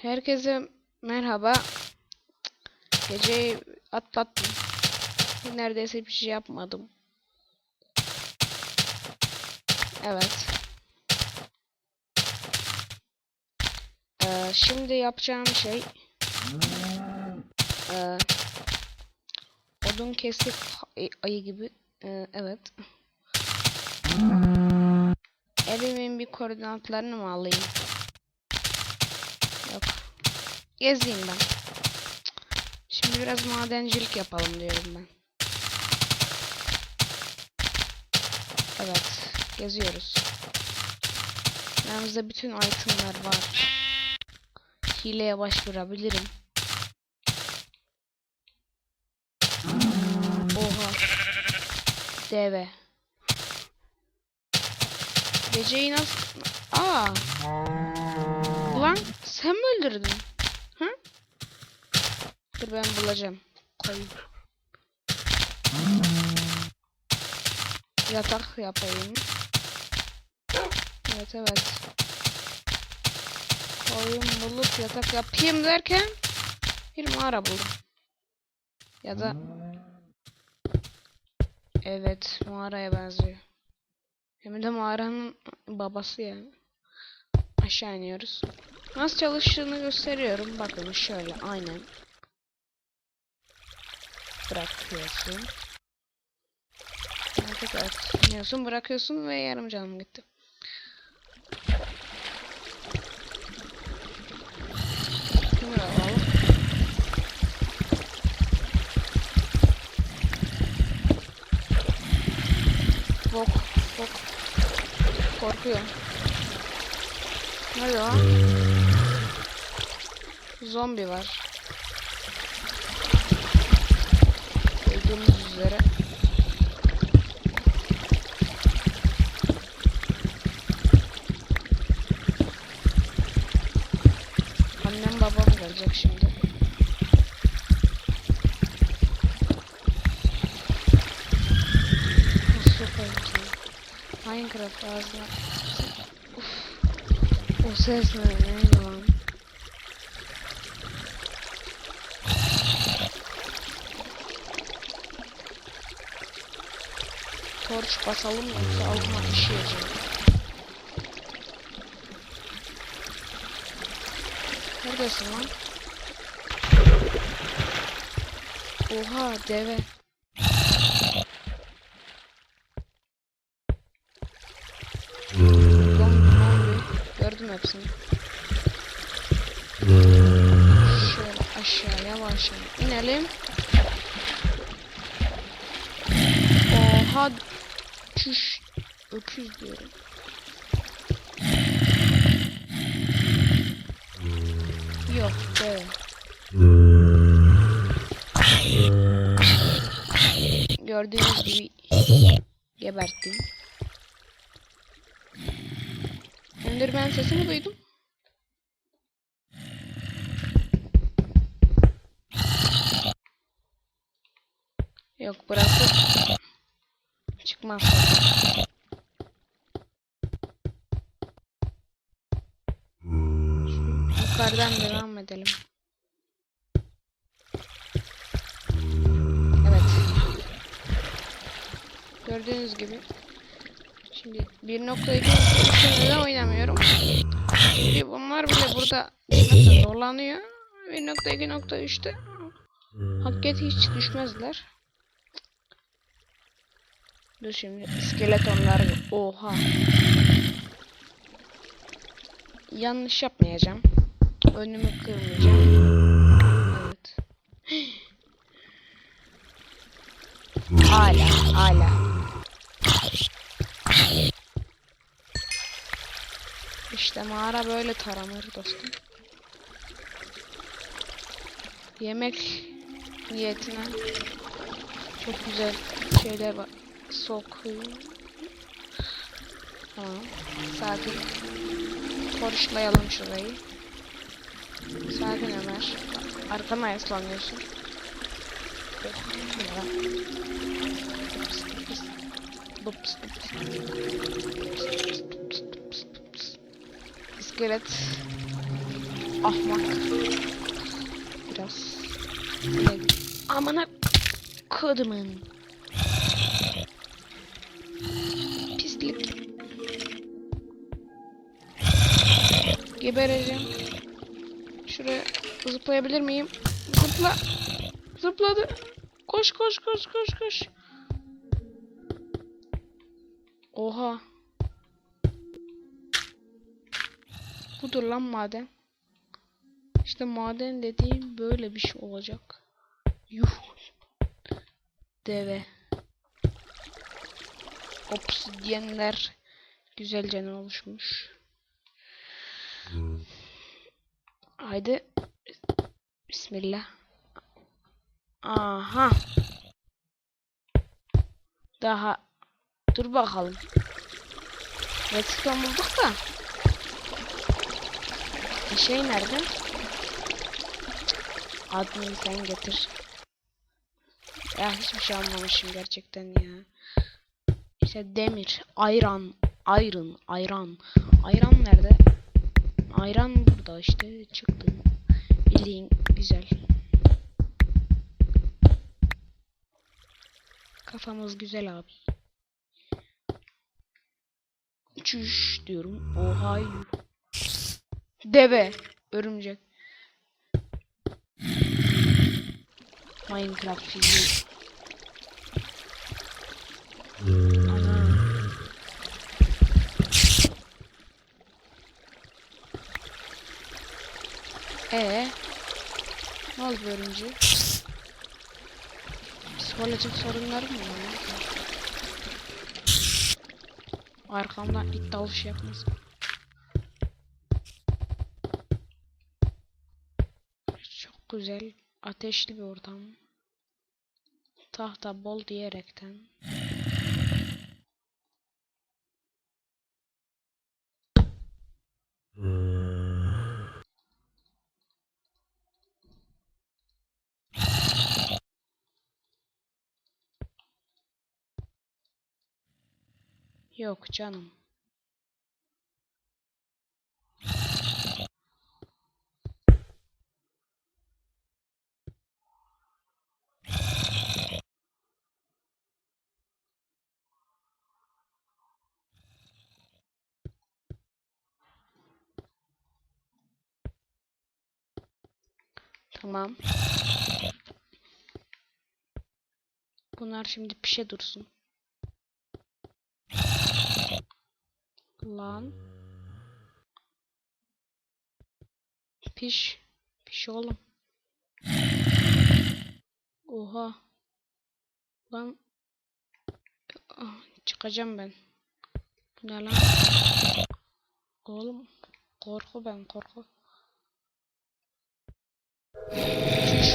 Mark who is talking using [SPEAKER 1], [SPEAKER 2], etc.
[SPEAKER 1] Herkese merhaba. Geceyi atlattım. Neredeyse bir şey yapmadım. Evet. Şimdi yapacağım şey odun kesip ayı gibi. Evet. Evimin bir koordinatlarını mı alayım? Yok. Gezeyim ben. Şimdi biraz madencilik yapalım diyorum ben. Evet. Geziyoruz. Yanımızda bütün itemler var. Hileye başvurabilirim. Oha. Deve. Geceyi nasıl... Aa. Ulan sen mi öldürdün? Hı? Dur ben bulacağım. Koyayım. Yatak yapayım. Evet evet. Koyun bulup yatak yapayım derken bir mağara buldum. Ya da evet mağaraya benziyor. Hem de mağaranın babası yani. Aşağı iniyoruz. Nasıl çalıştığını gösteriyorum. Bakın şöyle aynen. Bırakıyorsun. Tekrar iniyorsun, bırakıyorsun ve yarım canım gitti. Kömür alalım. Bok. Korkuyor. Nerede o? Zombi var. Gördüğünüz üzere. Annem babam gelecek şimdi. Nasıl koyayım? Minecraft ağzına. O ses ne? Neydi lan? Torç basalım yoksa altıma işeyeceğim. Neredesin lan? Oha deve. Gördüm hepsini. Şöyle aşağı yavaş inelim. Oha çüş öküz diyorum. Yok be. Gördüğünüz gibi geberttim. Enderman sesini duydum. Yok burası çıkmaz. Yukarıdan devam edelim. Evet. Gördüğünüz gibi. Şimdi 1.2 neden oynamıyorum? Çünkü bunlar bile burada dolanıyor. 1.2.3'te hakikaten hiç düşmezler. Dur şimdi iskeletonlar. Oha. Yanlış yapmayacağım. Önümü kırmayacağım. Evet. Hala. İşte mağara böyle taranır dostum. Yemek niyetine çok güzel şeyler var. Sokuyum. Tamam. Sakin. Koruşlayalım şurayı. Sakin Ömer. Arkama yaslanıyorsun. İskelet. ahmak. Biraz. Ne? Amına kodumun. Pislik. Gebereceğim. Şuraya zıplayabilir miyim? Zıpla. Zıpladı. Koş koş koş koş koş. Oha. Budur lan maden. İşte maden dediğim böyle bir şey olacak. Yuh. Deve. Obsidyenler güzelce ne oluşmuş. Haydi. Bismillah. Aha. Daha. Dur bakalım. Redstone bulduk da. Şey nerede? Adını sen getir. Ya hiçbir şey almamışım gerçekten ya. İşte demir, ayran, ayran. Ayran nerede? Ayran burada işte çıktı. Bildiğin güzel. Kafamız güzel abi. Çüş diyorum. Oha yuh. Deve. Örümcek. Minecraft fiziği. Ana. Ne oldu örümcek? Psikolojik sorunlarım mı var? Arkamdan it dalış yapmaz. Çok güzel. Ateşli bir ortam. Tahta bol diyerekten. Yok canım. Tamam. Bunlar şimdi pişe dursun. Lan. Piş. Piş oğlum. Oha. Lan. Çıkacağım ben. Bu ne lan? Oğlum. Korku ben korku. Şuş.